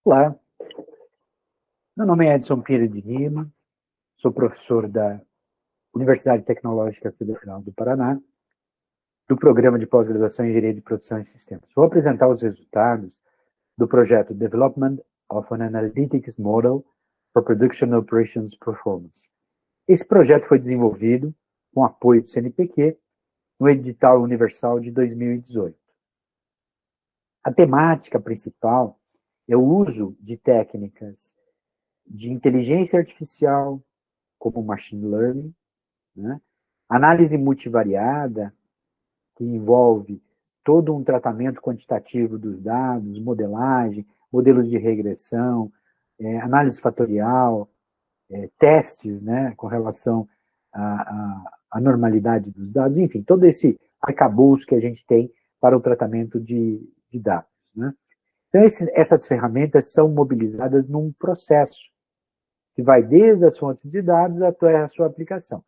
Olá, meu nome é Edson Pires de Lima, sou professor da Universidade Tecnológica Federal do Paraná, do Programa de Pós-Graduação em Engenharia de Produção e Sistemas. Vou apresentar os resultados do projeto Development of an Analytics Model for Production Operations Performance. Esse projeto foi desenvolvido com apoio do CNPq no edital universal de 2018. A temática principal é o uso de técnicas de inteligência artificial, como machine learning, né? Análise multivariada, que envolve todo um tratamento quantitativo dos dados, modelagem, modelos de regressão, análise fatorial, testes, né, com relação à normalidade dos dados, enfim, todo esse arcabouço que a gente tem para o tratamento de dados. Né? Então, essas ferramentas são mobilizadas num processo que vai desde as fontes de dados até a sua aplicação.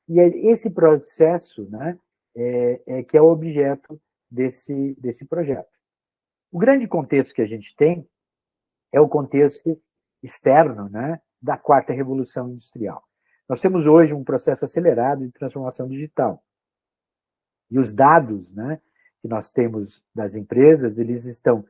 E é esse processo, né, que é o objeto desse projeto. O grande contexto que a gente tem é o contexto externo, né, da quarta revolução industrial. Nós temos hoje um processo acelerado de transformação digital. E os dados, né, que nós temos das empresas, eles estão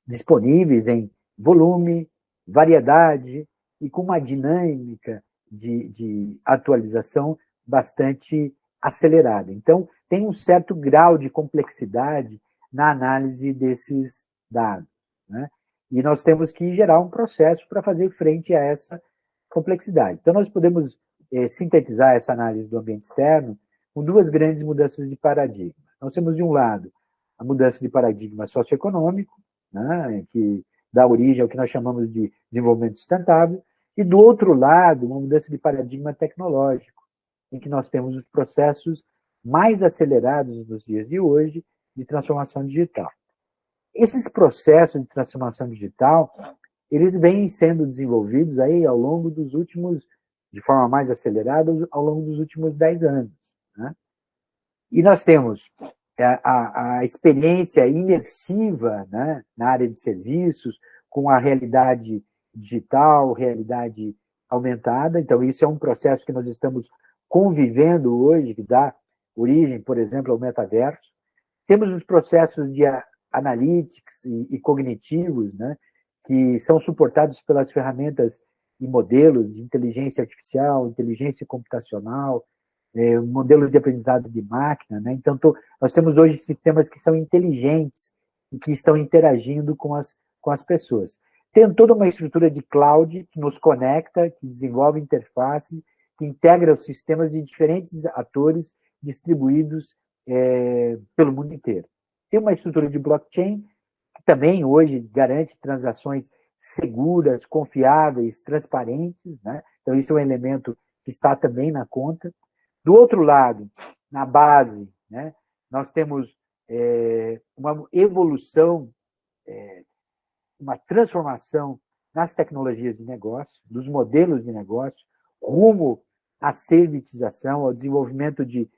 disponíveis em volume, variedade e com uma dinâmica de atualização bastante acelerada. Então, tem um certo grau de complexidade na análise desses dados, né? E nós temos que gerar um processo para fazer frente a essa complexidade. Então, nós podemos sintetizar essa análise do ambiente externo com duas grandes mudanças de paradigma. Nós temos, de um lado, a mudança de paradigma socioeconômico, né, que dá origem ao que nós chamamos de desenvolvimento sustentável, e, do outro lado, uma mudança de paradigma tecnológico, em que nós temos os processos mais acelerados nos dias de hoje de transformação digital. Esses processos de transformação digital, eles vêm sendo desenvolvidos aí ao longo dos últimos, de forma mais acelerada, ao longo dos últimos 10 anos. Né? E nós temos a experiência imersiva, né, na área de serviços, com a realidade digital, realidade aumentada. Então, isso é um processo que nós estamos convivendo hoje, que dá origem, por exemplo, ao metaverso. Temos os processos de analytics e cognitivos, né, que são suportados pelas ferramentas e modelos de inteligência artificial, inteligência computacional, modelos de aprendizado de máquina. Né? Então, nós temos hoje sistemas que são inteligentes e que estão interagindo com as pessoas. Tem toda uma estrutura de cloud que nos conecta, que desenvolve interfaces, que integra os sistemas de diferentes atores distribuídos pelo mundo inteiro. Tem uma estrutura de blockchain, que também hoje garante transações seguras, confiáveis, transparentes. Né? Então, isso é um elemento que está também na conta. Do outro lado, na base, né, nós temos uma evolução, uma transformação nas tecnologias de negócio, dos modelos de negócio, rumo à servitização, ao desenvolvimento de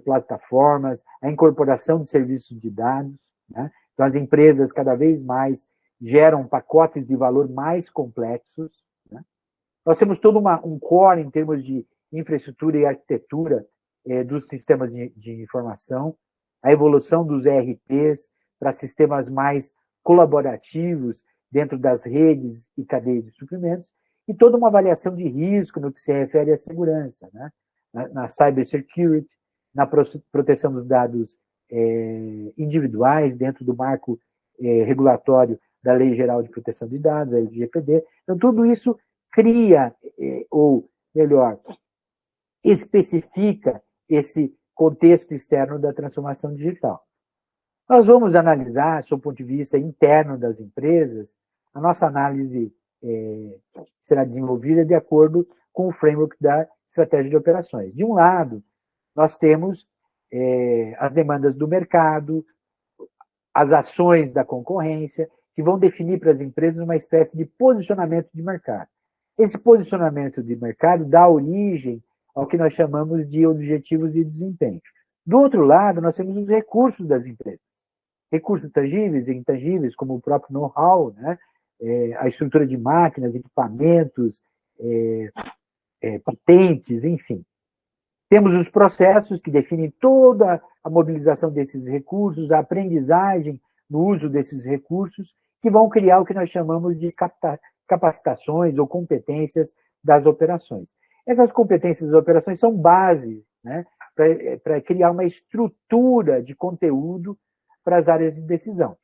plataformas, à incorporação de serviços de dados. Né? Então, as empresas cada vez mais geram pacotes de valor mais complexos. Né? Nós temos todo um core em termos de infraestrutura e arquitetura dos sistemas de informação, a evolução dos ERPs para sistemas mais colaborativos dentro das redes e cadeias de suprimentos, e toda uma avaliação de risco no que se refere à segurança, né? na cybersecurity, na proteção dos dados individuais dentro do marco regulatório da Lei Geral de Proteção de Dados, a LGPD. Então, tudo isso cria, ou melhor, especifica esse contexto externo da transformação digital. Nós vamos analisar, sob o ponto de vista interno das empresas, a nossa análise será desenvolvida de acordo com o framework da estratégia de operações. De um lado, nós temos as demandas do mercado, as ações da concorrência, que vão definir para as empresas uma espécie de posicionamento de mercado. Esse posicionamento de mercado dá origem ao que nós chamamos de objetivos de desempenho. Do outro lado, nós temos os recursos das empresas. recursos tangíveis e intangíveis, como o próprio know-how, né? A estrutura de máquinas, equipamentos, patentes, enfim. Temos os processos que definem toda a mobilização desses recursos, a aprendizagem no uso desses recursos, que vão criar o que nós chamamos de capacitações ou competências das operações. Essas competências das operações são base, né, para criar uma estrutura de conteúdo para as áreas de decisão.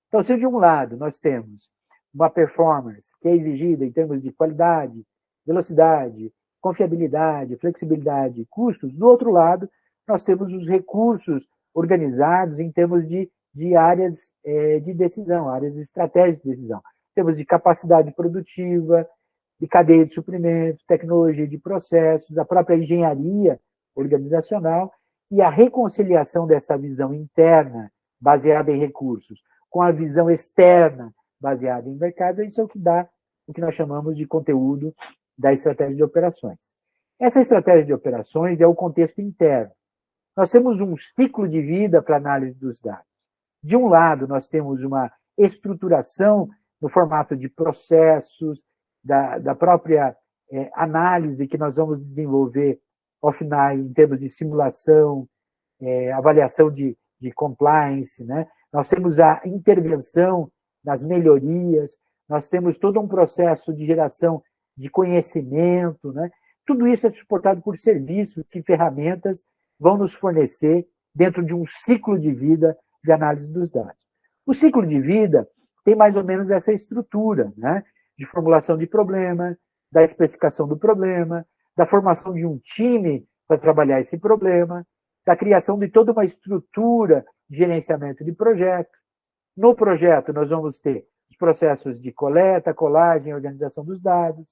Então, se de um lado nós temos uma performance que é exigida em termos de qualidade, velocidade, confiabilidade, flexibilidade e custos, do outro lado, nós temos os recursos organizados em termos de áreas de decisão, áreas estratégicas de decisão. Temos de capacidade produtiva, de cadeia de suprimentos, tecnologia de processos, a própria engenharia organizacional e a reconciliação dessa visão interna, baseada em recursos, com a visão externa, baseada em mercado, isso é o que dá o que nós chamamos de conteúdo da estratégia de operações. Essa estratégia de operações é o contexto interno. Nós temos um ciclo de vida para análise dos dados. De um lado, nós temos uma estruturação no formato de processos, da própria análise que nós vamos desenvolver offline, em termos de simulação, avaliação de compliance, né? Nós temos a intervenção nas melhorias, nós temos todo um processo de geração de conhecimento, né? Tudo isso é suportado por serviços que ferramentas vão nos fornecer dentro de um ciclo de vida de análise dos dados. O ciclo de vida tem mais ou menos essa estrutura, né? De formulação de problema, da especificação do problema, da formação de um time para trabalhar esse problema, da criação de toda uma estrutura de gerenciamento de projeto. No projeto, nós vamos ter os processos de coleta, colagem, organização dos dados,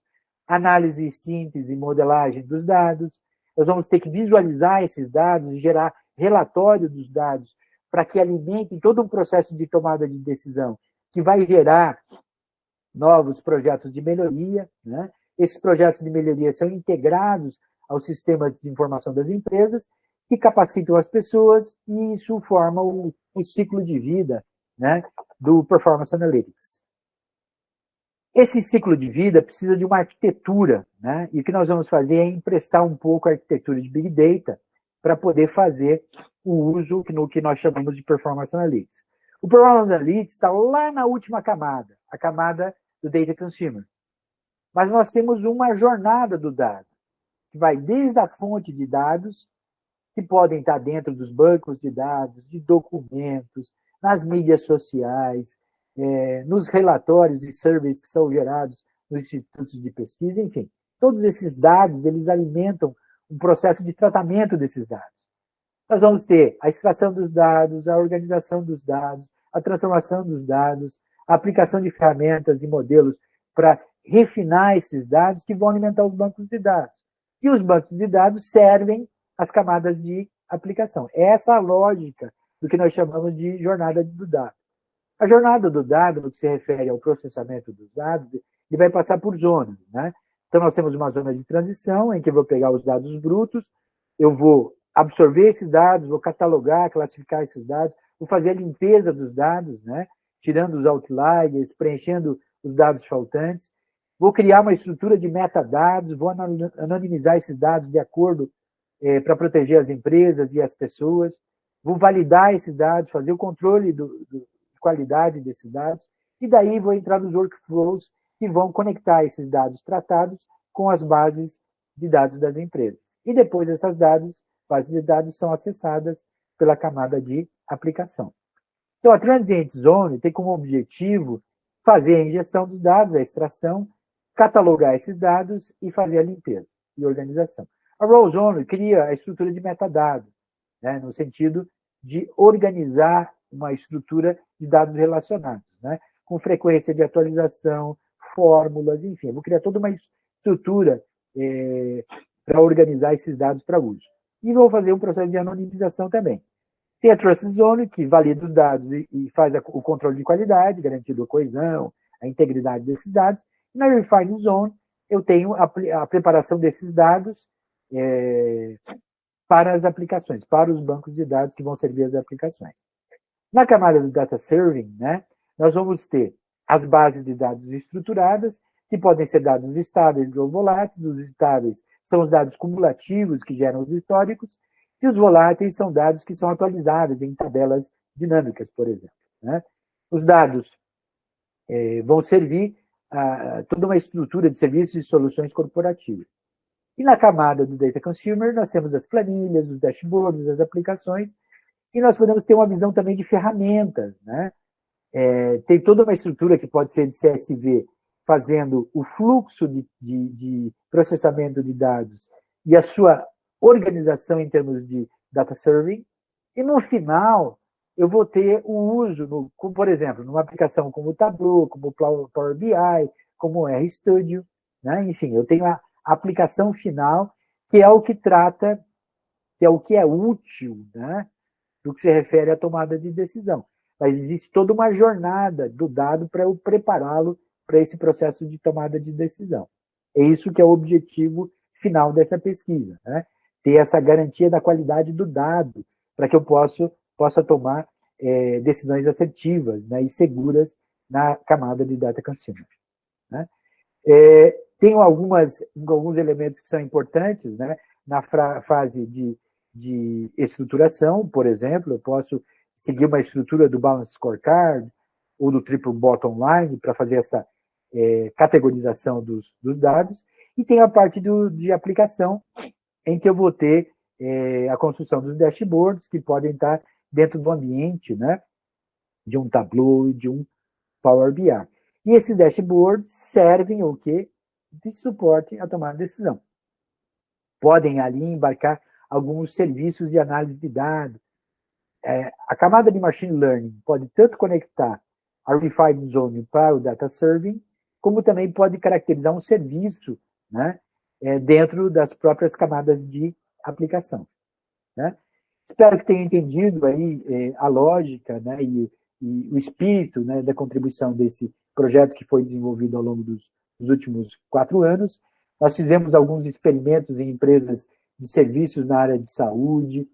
análise, síntese e modelagem dos dados. Nós vamos ter que visualizar esses dados e gerar relatório dos dados para que alimentem todo um processo de tomada de decisão que vai gerar novos projetos de melhoria, né? Esses projetos de melhoria são integrados ao sistema de informação das empresas, que capacitam as pessoas, e isso forma o ciclo de vida, né, do Performance Analytics. Esse ciclo de vida precisa de uma arquitetura, né, e o que nós vamos fazer é emprestar um pouco a arquitetura de Big Data para poder fazer o uso no que nós chamamos de Performance Analytics. O Performance Analytics está lá na última camada, a camada do Data Consumer. Mas nós temos uma jornada do dado, que vai desde a fonte de dados, que podem estar dentro dos bancos de dados, de documentos, nas mídias sociais, nos relatórios e surveys que são gerados nos institutos de pesquisa, enfim. Todos esses dados, eles alimentam um processo de tratamento desses dados. Nós vamos ter a extração dos dados, a organização dos dados, a transformação dos dados, a aplicação de ferramentas e modelos para refinar esses dados que vão alimentar os bancos de dados. E os bancos de dados servem as camadas de aplicação. Essa é a lógica do que nós chamamos de jornada do dado. A jornada do dado, no que se refere ao processamento dos dados, ele vai passar por zonas, né? Então, nós temos uma zona de transição, em que eu vou pegar os dados brutos, eu vou absorver esses dados, vou catalogar, classificar esses dados, vou fazer a limpeza dos dados, né? Tirando os outliers, preenchendo os dados faltantes, vou criar uma estrutura de metadados, vou anonimizar esses dados de acordo para proteger as empresas e as pessoas, vou validar esses dados, fazer o controle de qualidade desses dados, e daí vou entrar nos workflows que vão conectar esses dados tratados com as bases de dados das empresas. E depois essas bases de dados são acessadas pela camada de aplicação. Então, a Transient Zone tem como objetivo fazer a ingestão dos dados, a extração, catalogar esses dados e fazer a limpeza e organização. A Role Zone cria a estrutura de metadados, né, no sentido de organizar uma estrutura de dados relacionados, né, com frequência de atualização, fórmulas, enfim. Eu vou criar toda uma estrutura para organizar esses dados para uso. E vou fazer um processo de anonimização também. Tem a Trust Zone, que valida os dados e faz o controle de qualidade, garantindo a coesão, a integridade desses dados. E na Refine Zone, eu tenho a preparação desses dados para as aplicações, para os bancos de dados que vão servir as aplicações. Na camada do data serving, né, nós vamos ter as bases de dados estruturadas, que podem ser dados estáveis ou voláteis. Os estáveis são os dados cumulativos que geram os históricos, e os voláteis são dados que são atualizáveis em tabelas dinâmicas, por exemplo, né? Os dados vão servir a toda uma estrutura de serviços e soluções corporativas. E na camada do Data Consumer, nós temos as planilhas, os dashboards, as aplicações, e nós podemos ter uma visão também de ferramentas, né? Tem toda uma estrutura que pode ser de CSV, fazendo o fluxo de processamento de dados e a sua organização em termos de data serving. E no final, eu vou ter o uso, por exemplo, numa aplicação como o Tableau, como o Power BI, como o RStudio, né? Enfim, eu tenho a aplicação final, que é o que trata, que é o que é útil, né, do que se refere à tomada de decisão. Mas existe toda uma jornada do dado para eu prepará-lo para esse processo de tomada de decisão. É isso que é o objetivo final dessa pesquisa, né? Ter essa garantia da qualidade do dado, para que eu possa tomar decisões assertivas, né, e seguras na camada de data consumer, né? Tenho alguns elementos que são importantes, né? Na fase de estruturação, por exemplo, eu posso seguir uma estrutura do Balanced Scorecard ou do Triple Bottom Line para fazer essa categorização dos dados, e tem a parte de aplicação, em que eu vou ter a construção dos dashboards, que podem estar dentro do ambiente, né, de um Tableau e de um Power BI. E esses dashboards servem o quê? De suporte à tomada de decisão. Podem ali embarcar alguns serviços de análise de dados. A camada de Machine Learning pode tanto conectar a Refined Zone para o Data Serving, como também pode caracterizar um serviço, né, dentro das próprias camadas de aplicação, né? Espero que tenha entendido aí a lógica, né, e o espírito, né, da contribuição desse projeto que foi desenvolvido ao longo dos últimos 4 anos. Nós fizemos alguns experimentos em empresas de serviços na área de saúde,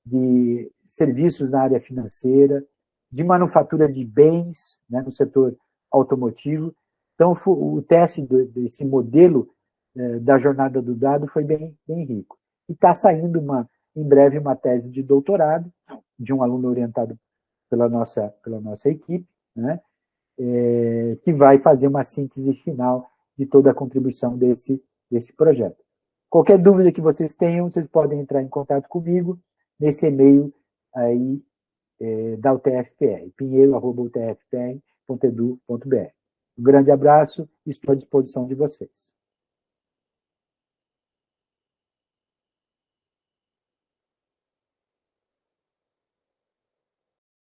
de serviços na área financeira, de manufatura de bens, né, no setor automotivo. Então, o teste desse modelo da jornada do dado foi bem rico. E está saindo em breve uma tese de doutorado de um aluno orientado pela nossa equipe, né, que vai fazer uma síntese final de toda a contribuição desse projeto. Qualquer dúvida que vocês tenham, vocês podem entrar em contato comigo nesse e-mail aí da UTFPR, pinheiro@utfpr.edu.br. Um grande abraço e estou à disposição de vocês.